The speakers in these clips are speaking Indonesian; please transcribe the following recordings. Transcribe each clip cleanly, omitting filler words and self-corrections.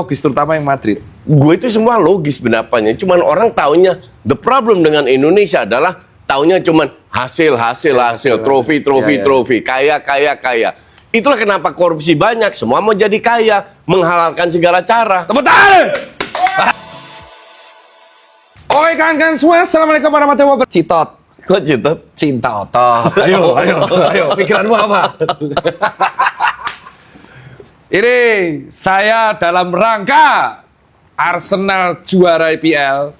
Logis terutama yang Madrid. Gue itu semua logis pendapatnya. Cuman orang taunya, the problem dengan Indonesia adalah taunya cuman hasil, trofi, kaya. Itulah kenapa korupsi banyak. Semua mau jadi kaya, menghalalkan segala cara. Tepuk tangan! Oi kan semua, assalamualaikum warahmatullahi wabarakatuh. Citot. Kok Citot? Cinta otot. Ayo, pikiranmu apa? Ini saya dalam rangka Arsenal juara IPL.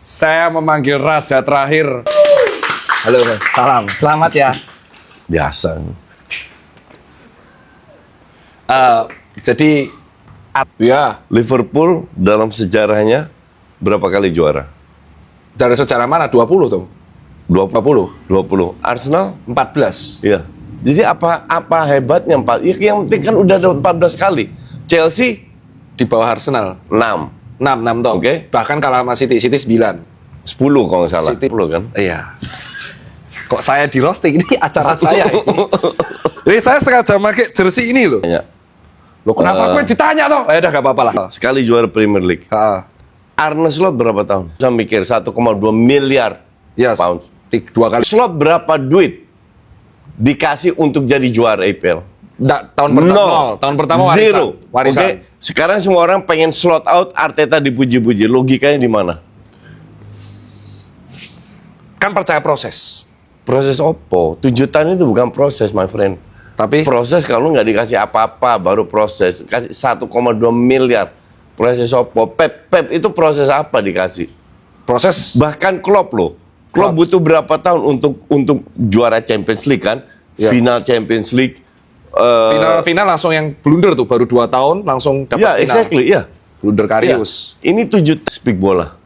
Saya memanggil raja terakhir. Halo Mas, salam. Selamat ya. Biasa. Jadi, ya Liverpool dalam sejarahnya berapa kali juara? dari sejarah mana? 20 tuh. 20. 20. Arsenal? 14. Iya. Jadi apa hebatnya? Yang penting kan udah ada 14 kali. Chelsea Di bawah Arsenal. 6. 6 toh. Oke. Bahkan kalah sama City 9. 10 kalau nggak salah. City. 10 kan? Iya. Kok saya di roasting? Ini acara saya ini. Ini saya sengaja pakai jersey ini loh. Banyak. Loh kenapa gue ditanya toh? Udah gak apa-apa lah. Sekali juara Premier League. Arne Slot berapa tahun? Saya mikir 1,2 miliar Yes. pound. 2 kali. Slot berapa duit dikasih untuk jadi juara IPL? Tahun pertama. Nol. Tahun pertama warisan. Zero. Warisan. Oke? Sekarang semua orang pengen slot out, Arteta dipuji-puji. Logikanya di mana? Kan percaya proses. Proses opo? 7 tahun itu bukan proses, my friend. Tapi Proses kalau nggak dikasih apa-apa baru proses. Kasih 1,2 miliar. Proses opo? Pep itu proses apa dikasih? proses Bahkan Klopp loh. Klopp butuh berapa tahun untuk juara Champions League kan? Ya. Final Champions League. final langsung yang blunder tuh baru 2 tahun langsung dapat Ya, final. exactly, ya. Blunder Ya. Karius. Ini 7 speak bola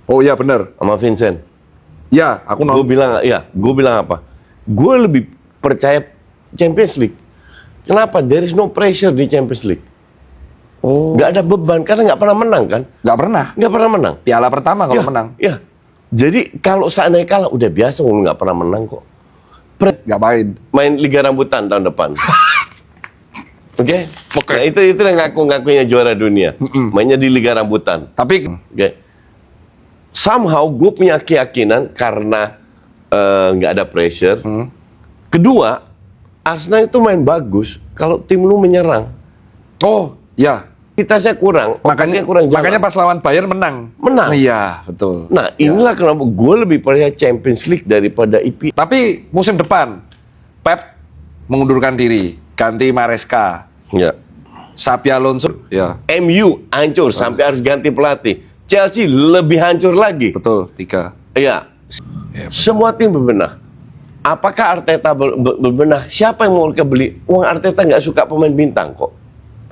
Oh iya benar. sama Vincent. Ya, aku Gue bilang apa? Gue lebih percaya Champions League. Kenapa? There is no pressure di Champions League. Oh, Nggak ada beban karena nggak pernah menang kan? nggak pernah. Nggak pernah menang. Piala pertama kalau Ya, menang. Ya. Jadi kalau seandainya kalah udah biasa, nggak pernah menang kok. Nggak main. Main Liga Rambutan tahun depan. Oke. Oke. Nah, itu yang ngaku-ngakunya juara dunia. Mainnya di Liga Rambutan. Tapi Oke. Somehow gue punya keyakinan karena nggak ada pressure. Kedua, Arsenal itu main bagus kalau tim lu menyerang. oh, ya. Saya kurang, otaknya kurang jalan. Makanya pas lawan Bayern menang. Menang. Iya, betul. Nah, inilah kenapa gue lebih percaya Champions League daripada IPL. Tapi musim depan Pep mengundurkan diri, ganti Maresca, Ya. Xabi Alonso. Ya, MU hancur sampai harus ganti pelatih. Chelsea lebih hancur lagi. betul. 3. Iya. Semua tim berbenah. Apakah Arteta berbenah? Siapa yang mau mereka beli? Uang Arteta nggak suka pemain bintang kok.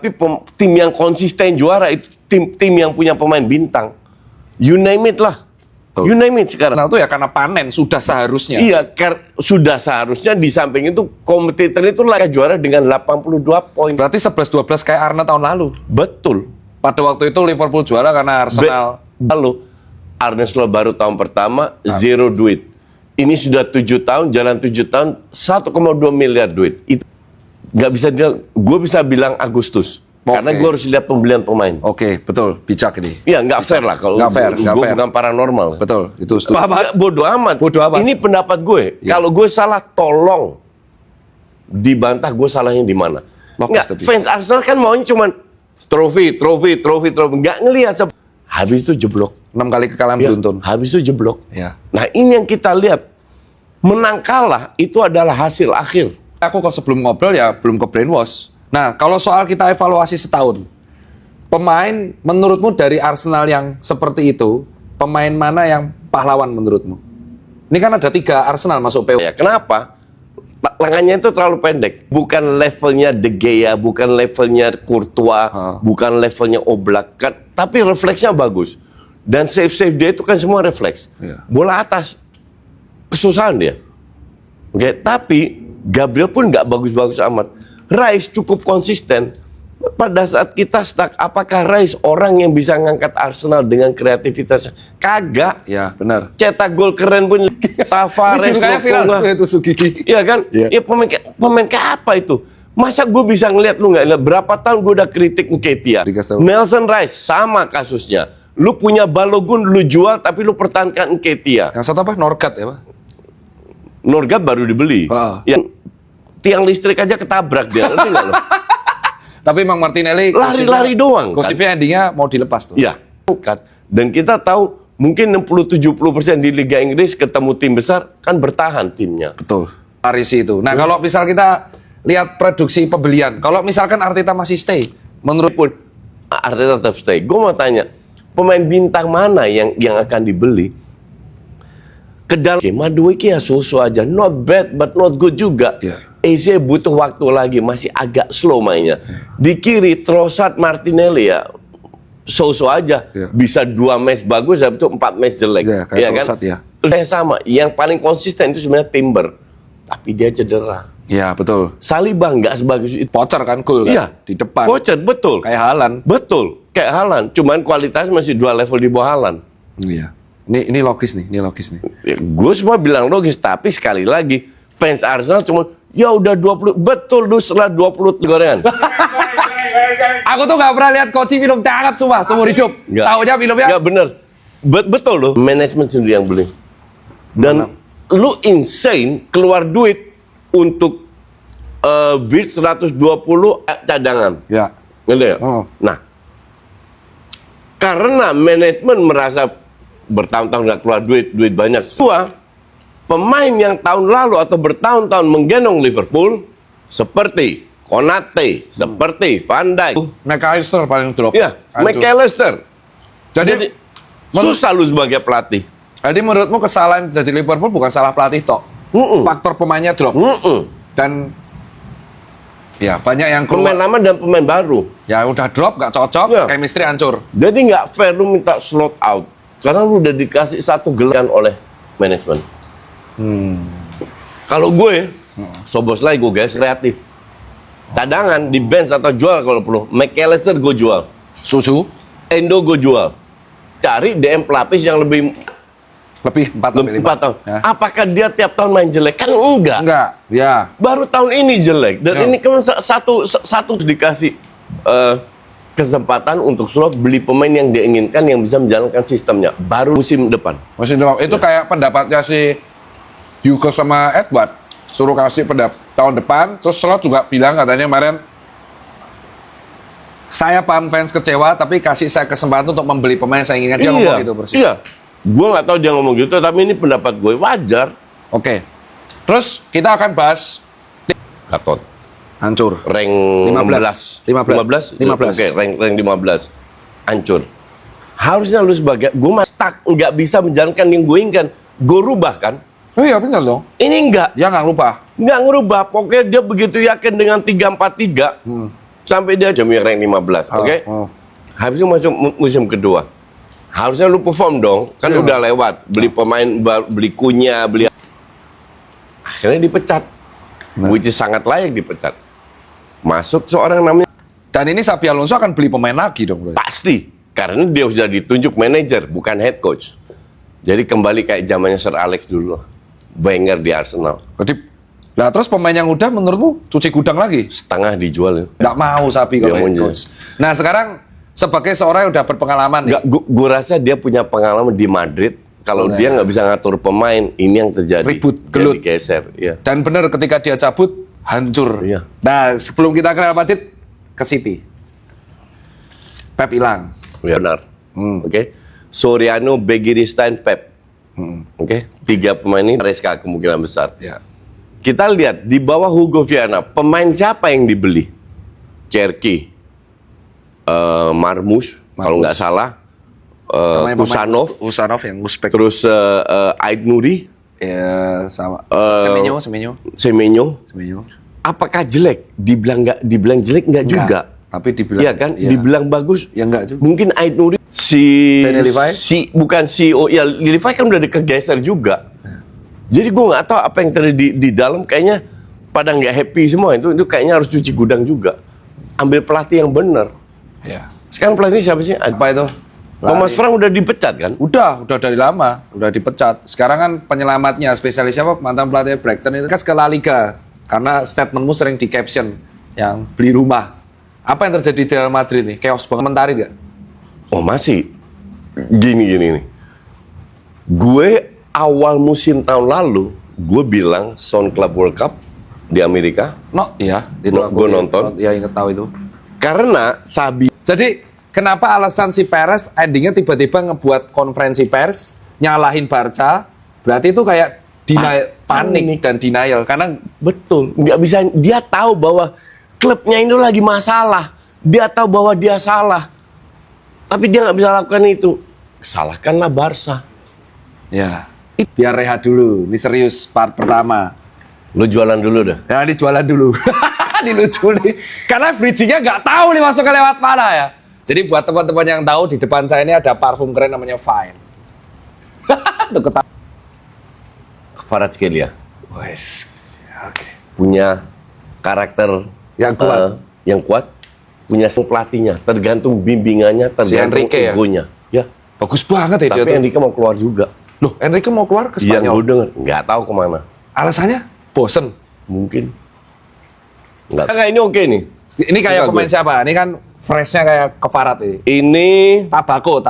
Tapi tim yang konsisten juara itu tim yang punya pemain bintang. You name it lah. Betul. You name it sekarang. Nah, itu ya karena panen sudah seharusnya. Iya, sudah seharusnya di samping itu kompetitor itu layak juara dengan 82 poin. Berarti 11-12 kayak Arne tahun lalu. Betul. Pada waktu itu Liverpool juara karena Arsenal. Lalu Arne Slot baru tahun pertama zero duit. Ini sudah 7 tahun, jalan 7 tahun 1,2 miliar duit. Itu nggak bisa gue bisa bilang Agustus. Oke. Karena gue harus lihat pembelian pemain. Oke, betul. Bijak ini. Iya, nggak fair lah kalau Nggak fair, nggak gue fair. bukan paranormal. Betul, itu setuju. Nggak, bodoh amat. Bodoh amat. Ini pendapat gue. Iya. Kalau gue salah, tolong dibantah gue salahnya di mana. Bagus, Nggak, tapi. fans Arsenal kan maunya cuman trofi. Nggak ngelihat. Habis itu jeblok. 6 kali kekalahan Ya, beruntun. habis itu jeblok. Ya. Nah, ini yang kita lihat. Menang kalah itu adalah hasil akhir. Aku kalau sebelum ngobrol ya belum ke brainwash. Nah, kalau soal kita evaluasi setahun, pemain menurutmu dari Arsenal yang seperti itu, pemain mana yang pahlawan menurutmu? Ini kan ada 3 Arsenal masuk PO. Ya, kenapa? Lengannya itu terlalu pendek. Bukan levelnya De Gea, bukan levelnya Courtois, bukan levelnya Oblak. Tapi refleksnya bagus. Dan save dia itu kan semua refleks. Iya. Bola atas, kesusahan dia. Oke, tapi Gabriel pun nggak bagus-bagus amat. Rice cukup konsisten. Pada saat kita stuck, apakah Rice orang yang bisa ngangkat Arsenal dengan kreativitas? Kagak. Ya, benar. Cetak gol keren pun. Tavares, Ini kayak viral Lokonga. itu Sugiki. Iya kan? Iya. Ya pemain kayak apa itu? Masa gue bisa ngeliat lu nggak lihat berapa tahun gue udah kritik Nketiah. 13 tahun. Nelson Rice sama kasusnya. Lu punya Balogun, lu jual tapi lu pertahankan Nketiah. Yang satu apa? Norgat ya, Pak? Norgat baru dibeli. Yang tiang listrik aja ketabrak dia. Ngerti nggak lu? Tapi emang Martinelli Lari-lari doang. Kan? Gosipnya endingnya mau dilepas tuh. Iya. Dan kita tahu mungkin 60-70% di Liga Inggris ketemu tim besar kan bertahan timnya. Betul. Arisi itu. Nah, kalau misal kita lihat produksi pembelian, kalau misalkan Arteta masih stay, menurut Pun Arteta tetap stay. Gue mau tanya, pemain bintang mana yang akan dibeli? Ke dalam Madueke ya so-so aja, not bad but not good juga. Yeah. Eze butuh waktu lagi, masih agak slow mainnya. Di kiri Trossard, Martinelli ya so-so aja. Yeah. Bisa 2 match bagus, habis itu 4 match jelek. Yeah, kayak Iya kan? Trossard, ya. Sama, yang paling konsisten itu sebenarnya Timber. Tapi dia cedera. ya betul. Saliba nggak sebagus itu. Pocher kan cool kan? Iya. Di depan. Pocher, betul. Kayak Haaland. Betul, kayak Haaland. Cuman kualitasnya masih 2 level di bawah Haaland. Iya. Ini logis nih, Ya, gue semua bilang logis, tapi sekali lagi fans Arsenal cuma ya udah 20, betul lu setelah 20 gorengan. Aku tuh nggak pernah lihat Koci minum teh hangat semua seumur hidup. Nggak. Taunya minumnya. Ya bener. Betul loh, manajemen sendiri yang beli. Dan lu insane keluar duit untuk Wirtz 120 cadangan. Ya. Ngerti ya? Oh. Nah, karena manajemen merasa bertahun-tahun nggak keluar duit banyak. Kedua, pemain yang tahun lalu atau bertahun-tahun menggendong Liverpool seperti Konate, seperti Van Dijk, McAllister paling drop. ya, Hancur. McAllister. Jadi Susah lu sebagai pelatih. Jadi menurutmu kesalahan jadi Liverpool bukan salah pelatih tok. Faktor pemainnya drop. Dan ya banyak yang Pemain keluar. lama dan pemain baru. Ya udah drop, nggak cocok, Ya. chemistry hancur. Jadi nggak fair lu minta slot out. Karena lu udah dikasih satu gelar oleh manajemen. Kalau gue, sobos lagi gue guys kreatif. Cadangan di bench atau jual kalau perlu. McAllister gue jual. Susu Endo gue jual. Cari DM pelapis yang lebih lebih 4 sampai 5. 4 tahun. Ya. Apakah dia tiap tahun main jelek? Kan enggak. Enggak, ya. Baru tahun ini jelek. Dan Ya. ini kan satu dikasih kesempatan untuk slot beli pemain yang dia inginkan yang bisa menjalankan sistemnya. Baru musim depan. Masih drop. Itu kayak pendapatnya si Hugo sama Edward. Suruh kasih tahun depan, terus Slot juga bilang katanya kemarin saya paham fans kecewa, tapi kasih saya kesempatan untuk membeli pemain yang saya inginkan. Dia ngomong gitu persis. Iya. Gue nggak tahu dia ngomong gitu, tapi ini pendapat gue wajar. Oke. Terus kita akan bahas Gatot. hancur. Rank 15. 15? Oke, rank 15. Hancur. Harusnya lu sebagai gue stuck nggak bisa menjalankan yang gue inginkan. Gue rubah kan? Oh iya benar dong. Ini enggak. Dia nggak lupa. Nggak ngerubah. Pokoknya dia begitu yakin dengan 3-4-3 sampai dia jam rank 15. Oke? Oh. Habis itu masuk musim kedua. Harusnya lu perform dong. Kan Iya. udah lewat. Beli pemain, beli Kunya, beli... Akhirnya dipecat. Which is sangat layak dipecat. Masuk seorang namanya... Dan ini Xabi Alonso akan beli pemain lagi dong, bro. Pasti. Karena dia sudah ditunjuk manajer, bukan head coach. Jadi kembali kayak zamannya Sir Alex dulu. Wenger di Arsenal. Jadi, nah terus pemain yang udah menurutmu cuci gudang lagi? Setengah dijual ya. Nggak mau Xabi Dia kalau mau head jual. coach. Nah sekarang sebagai seorang yang udah berpengalaman nih. Nggak, gue rasa dia punya pengalaman di Madrid. Kalau Oh, dia ya. nggak bisa ngatur pemain, ini yang terjadi. Ribut, Dia gelut. digeser. Iya. Dan benar ketika dia cabut, hancur. Iya. Nah, sebelum kita ke Real Madrid, ke City. Pep hilang. Ya, benar. Oke. Soriano, Begiristain, Pep. Oke. 3 pemain ini Maresca kemungkinan besar. Ya. Kita lihat di bawah Hugo Viana, pemain siapa yang dibeli? Cherki, Marmus, kalau nggak salah, Sama yang pemain Kusanov, yang Uzbek. terus Aid Nuri, Ya, sama. Semenyo. Semenyo. Apakah jelek? Dibilang jelek nggak juga. Tapi dibilang. Iya kan? Iya. Dibilang bagus. Ya enggak juga. Mungkin Aid Nuri Daniel Levy? bukan CEO ya Levy kan udah kegeser juga. Jadi gue nggak tahu apa yang terjadi di dalam, kayaknya pada nggak happy semua. Itu kayaknya harus cuci gudang juga. Ambil pelatih yang benar. Ya. Sekarang pelatih siapa sih? Apa itu? Thomas Frank udah dipecat kan? Udah dari lama, udah dipecat. Sekarang kan penyelamatnya spesialis siapa? Mantan pelatih Brighton itu ke La Liga. Karena statementmu sering di caption. yang beli rumah. Apa yang terjadi di Real Madrid nih? Chaos banget, komentarin nggak? Oh masih. Gini nih. Gue awal musim tahun lalu, gue bilang Sound Club World Cup di Amerika. No, iya. Itu No, gue nonton. Iya, inget tahu itu. Karena Sabi. Jadi, kenapa alasan si Perez endingnya tiba-tiba ngebuat konferensi pers, nyalahin Barca, berarti itu kayak panik dan denial. Karena Betul. Nggak bisa, dia tahu bahwa klubnya itu lagi masalah. Dia tahu bahwa dia salah. Tapi dia nggak bisa lakukan itu. Salahkanlah Barca. ya, biar rehat dulu. Ini serius part pertama. Lo jualan dulu dah. Ya, ini jualan dulu. Ini lucu nih. Karena bridging-nya nggak tahu nih masuknya lewat mana ya. Jadi buat teman-teman yang tahu, di depan saya ini ada parfum keren namanya Fine. Tuh ketawa. Kvaratskhelia Wes. Oke. punya karakter Yang kuat. yang kuat, punya sang pelatihnya, tergantung bimbingannya, tergantung Enrique ya? egonya. Ya. Bagus banget ya dia Tapi tuh. Enrique mau keluar juga. Loh, Enrique mau keluar ke Yang Spanyol. gue denger, nggak tahu kemana. Alasannya bosen. Mungkin. Nggak, ini oke nih. Ini kayak Suka pemain gue. siapa? Ini kan freshnya kayak Keparat ini. Ini Tabako.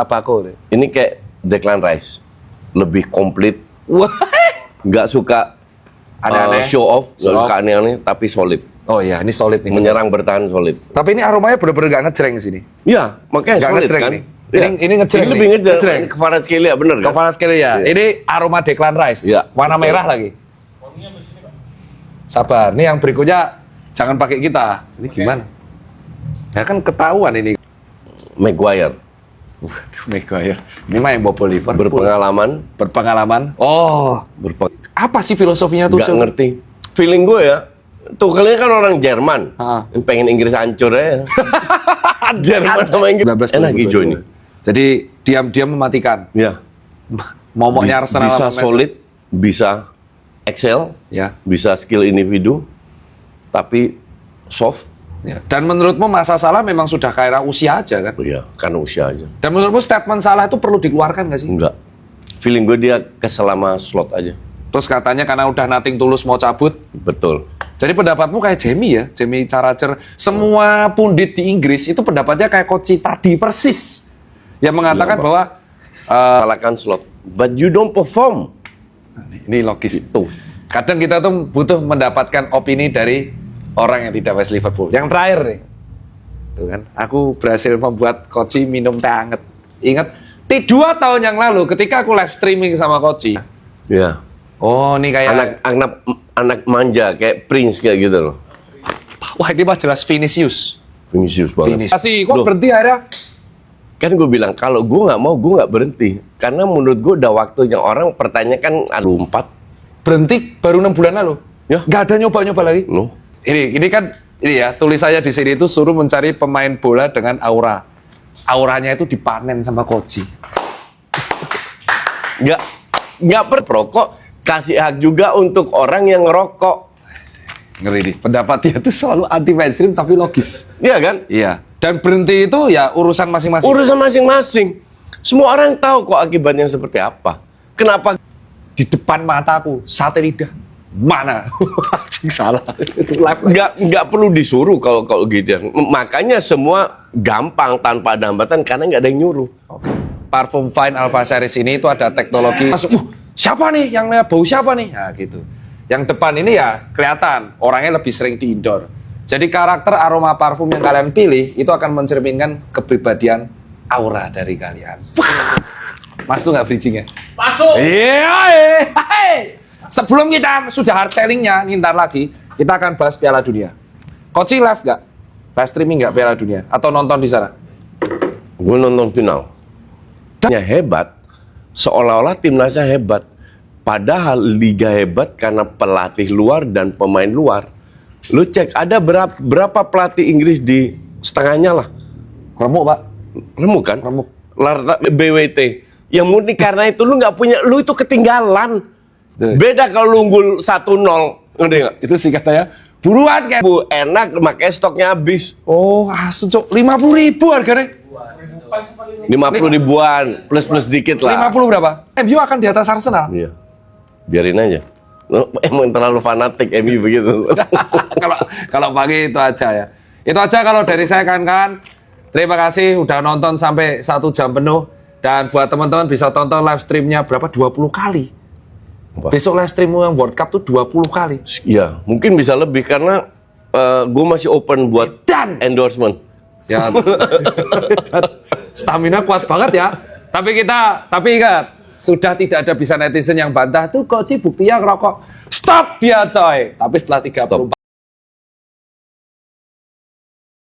ini kayak Declan Rice, lebih komplit. Wah. Nggak suka Aneh-aneh. show off, nggak Show suka off. aneh-aneh, tapi solid. Oh iya, ini solid nih. Menyerang bertahan solid. Tapi ini aromanya bener-bener gak ngejreng di sini. Ya, makanya Nggak solid ngejreng kan. nih. Ya. Ini ngejreng Ini lebih nih. ngejreng. Ngejreng. Kvaratskhelia bener kan? Keparat sekali ya. Iya. Ini aroma Declan Rice. Iya. Warna Betul. merah lagi. Sabar. Ini yang berikutnya jangan pakai kita. Ini gimana? Ya kan ketahuan ini. Maguire Waduh, Maguire. Ini mah yang bobo Liverpool. berpengalaman, Oh, apa sih filosofinya tuh? nggak ngerti. Feeling gue ya, tuh kalian kan orang Jerman, Ha. yang pengen Inggris hancur ya. Jerman sama Inggris 19 enak hijau ini. Jadi diam-diam mematikan. Ya, Momoknya Arsenal bisa sama Man solid, bisa excel, Ya, bisa skill individu, tapi soft. ya. Dan menurutmu masa Salah memang sudah kayak usia aja kan? Ya, karena usia aja. Dan menurutmu statement Salah itu perlu dikeluarkan nggak sih? Enggak. Feeling gue dia keselama slot aja. Terus katanya karena udah nothing tulus mau cabut. Betul. Jadi pendapatmu kayak Jamie ya, Jamie Carragher. Semua pundit di Inggris itu pendapatnya kayak Coach tadi persis. Yang mengatakan Iya, bahwa Salahkan slot, but you don't perform. ini logis. Itu. Kadang kita tuh butuh mendapatkan opini dari orang yang tidak fans Liverpool. Yang terakhir nih, tuh kan, aku berhasil membuat Coach minum teh hangat. Ingat, 2 tahun yang lalu ketika aku live streaming sama Coach. Ya. Oh, ini kayak Anak manja kayak Prince kayak gitu loh. wah ini mah jelas Vinicius. Vinicius banget. Kasih, kok Loh, berhenti akhirnya? kan gue bilang kalau gue nggak mau, gue nggak berhenti. Karena menurut gue udah waktunya orang pertanyakan ada 4. Berhenti baru 6 bulan lalu. Ya. Nggak ada nyoba-nyoba lagi. Loh. Ini kan ini ya tulis saya di sini itu suruh mencari pemain bola dengan aura. Auranya itu dipanen sama Koji. Nggak perokok, kasih hak juga untuk orang yang ngerokok. Ngeri nih. Pendapat dia itu selalu anti mainstream tapi logis. Iya kan? Iya. Dan berhenti itu ya urusan masing-masing. Urusan masing-masing. Semua orang tahu kok akibatnya seperti apa. Kenapa? Di depan mataku sate lidah. Mana? Salah. Itu live. Nggak perlu disuruh kalau gitu. Makanya semua gampang tanpa ada hambatan karena nggak ada yang nyuruh. Oke. Parfum Fine Alpha Series ini itu ada teknologi masuk. Siapa nih yang bau siapa nih? Nah gitu. Yang depan ini ya kelihatan orangnya lebih sering di indoor. Jadi karakter aroma parfum yang kalian pilih itu akan mencerminkan kepribadian aura dari kalian. Masuk nggak bridgingnya? Masuk. Iya. Sebelum kita sudah hard sellingnya, ntar lagi kita akan bahas Piala Dunia. Coach live nggak? Live streaming nggak Piala Dunia? Atau nonton di sana? Gue nonton final. Hebat, seolah-olah timnasnya hebat. Padahal liga hebat karena pelatih luar dan pemain luar. Lu cek ada berapa pelatih Inggris di setengahnya lah. Remuk pak. Remuk kan? Remuk. BWT. Yang murni karena itu lu nggak punya, lu itu ketinggalan. Betul. Beda kalau lu unggul 1-0, ngerti nggak? Itu sih katanya buruan kayak. Bu, enak, makanya stoknya habis. Oh, asu cok. 50.000 harganya. 50 ribuan, plus dikit lah. 50 berapa? MU akan di atas Arsenal. Iya. Biarin aja. Emang terlalu fanatik MU begitu. Kalau kalau pagi itu aja ya. Itu aja kalau dari saya kawan-kawan. Terima kasih udah nonton sampai 1 jam penuh. Dan buat teman-teman bisa tonton live streamnya berapa? 20 kali. Wah. Besok live stream yang World Cup tuh 20 kali. Ya, mungkin bisa lebih karena gue masih open buat Dan endorsement. ya stamina kuat banget ya. Tapi ingat, sudah tidak ada bisa netizen yang bantah tuh Koci buktinya ngerokok. Stop dia coy. Tapi setelah 30